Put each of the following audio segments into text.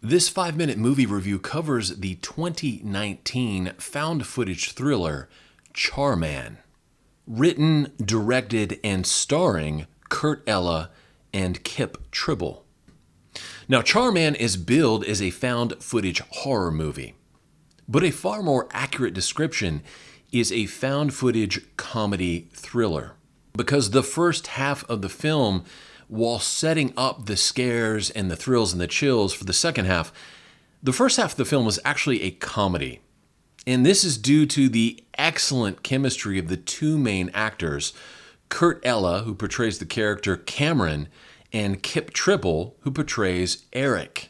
This 5-minute movie review covers the 2019 found footage thriller Char. Written, directed, and starring Kurt Ella and Kip Tribble. Now, Char is billed as a found footage horror movie, but a far more accurate description is a found footage comedy thriller. Because the first half of the film, while setting up the scares and the thrills and the chills for the second half, the first half of the film was actually a comedy. And this is due to the excellent chemistry of the two main actors, Kurt Ella, who portrays the character Cameron, and Kip Tribble, who portrays Eric.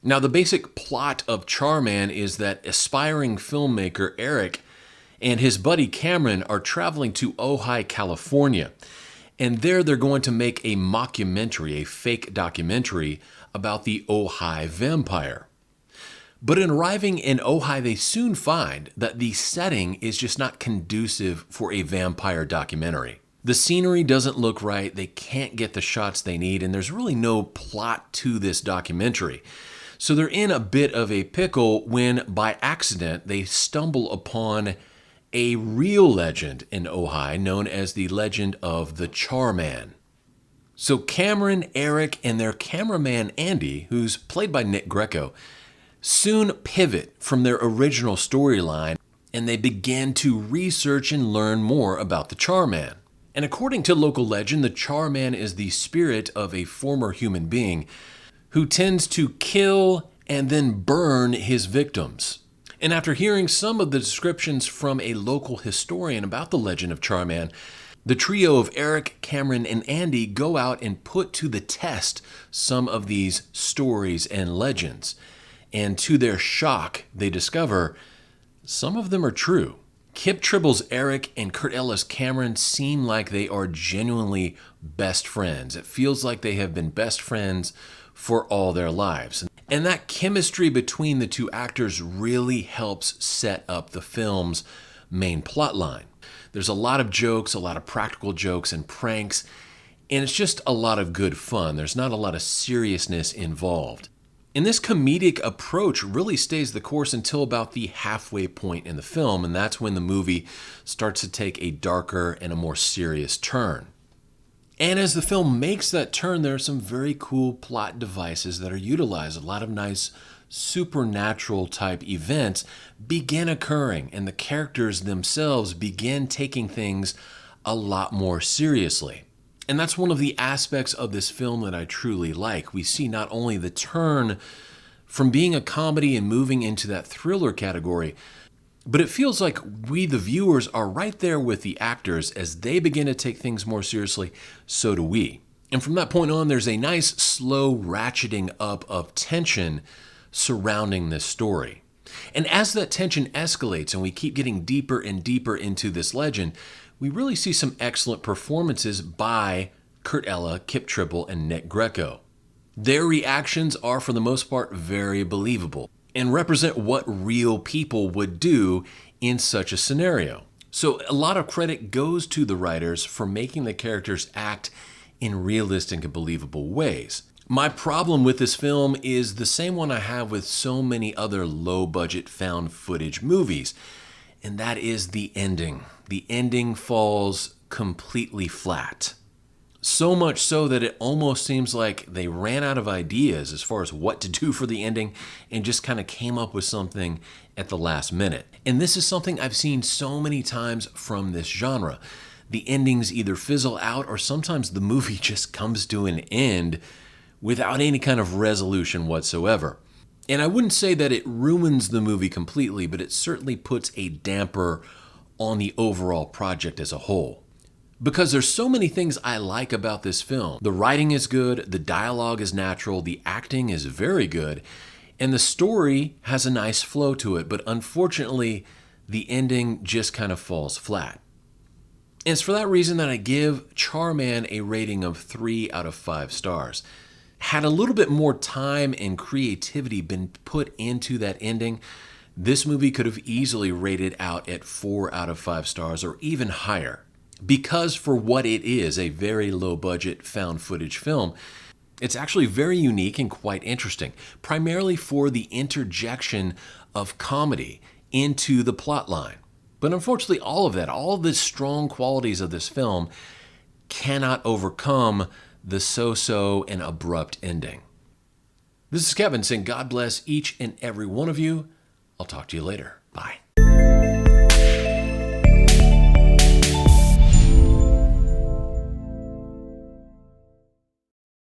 Now, the basic plot of Char is that aspiring filmmaker Eric and his buddy Cameron are traveling to Ojai, California. And there they're going to make a mockumentary, a fake documentary about the Ojai vampire. But in arriving in Ojai, they soon find that the setting is just not conducive for a vampire documentary. The scenery doesn't look right, they can't get the shots they need, and there's really no plot to this documentary. So they're in a bit of a pickle when, by accident, they stumble upon a real legend in Ojai known as the legend of the Char. So Cameron, Eric, and their cameraman Andy, who's played by Nick Greco, soon pivot from their original storyline, and they begin to research and learn more about the Char. And according to local legend, the Char is the spirit of a former human being who tends to kill and then burn his victims. And after hearing some of the descriptions from a local historian about the legend of Char, the trio of Eric, Cameron, and Andy go out and put to the test some of these stories and legends. And to their shock, they discover some of them are true. Kip Tribble's Eric and Kurt Ella's Cameron seem like they are genuinely best friends. It feels like they have been best friends for all their lives. And that chemistry between the two actors really helps set up the film's main plot line. There's a lot of jokes, a lot of practical jokes and pranks, and it's just a lot of good fun. There's not a lot of seriousness involved. And this comedic approach really stays the course until about the halfway point in the film, and that's when the movie starts to take a darker and a more serious turn. And as the film makes that turn, there are some very cool plot devices that are utilized. A lot of nice supernatural type events begin occurring, and the characters themselves begin taking things a lot more seriously. And that's one of the aspects of this film that I truly like. We see not only the turn from being a comedy and moving into that thriller category, but it feels like we, the viewers, are right there with the actors as they begin to take things more seriously, so do we. And from that point on, there's a nice slow ratcheting up of tension surrounding this story. And as that tension escalates and we keep getting deeper and deeper into this legend, we really see some excellent performances by Kurt Ella, Kip Tribble, and Nick Greco. Their reactions are, for the most part, very believable and represent what real people would do in such a scenario. So a lot of credit goes to the writers for making the characters act in realistic and believable ways. My problem with this film is the same one I have with so many other low-budget found footage movies, and that is the ending. The ending falls completely flat. So much so that it almost seems like they ran out of ideas as far as what to do for the ending and just kind of came up with something at the last minute. And this is something I've seen so many times from this genre. The endings either fizzle out or sometimes the movie just comes to an end without any kind of resolution whatsoever. And I wouldn't say that it ruins the movie completely, but it certainly puts a damper on the overall project as a whole. Because there's so many things I like about this film. The writing is good, the dialogue is natural, the acting is very good, and the story has a nice flow to it, but unfortunately, the ending just kind of falls flat. And it's for that reason that I give Char a rating of 3 out of 5 stars. Had a little bit more time and creativity been put into that ending, this movie could have easily rated out at 4 out of 5 stars or even higher. Because for what it is, a very low budget found footage film, It's actually very unique and quite interesting, primarily for the interjection of comedy into the plot line. But unfortunately, all of the strong qualities of this film cannot overcome the so-so and abrupt ending. This is Kevin saying God bless each and every one of you. I'll talk to you later. Bye.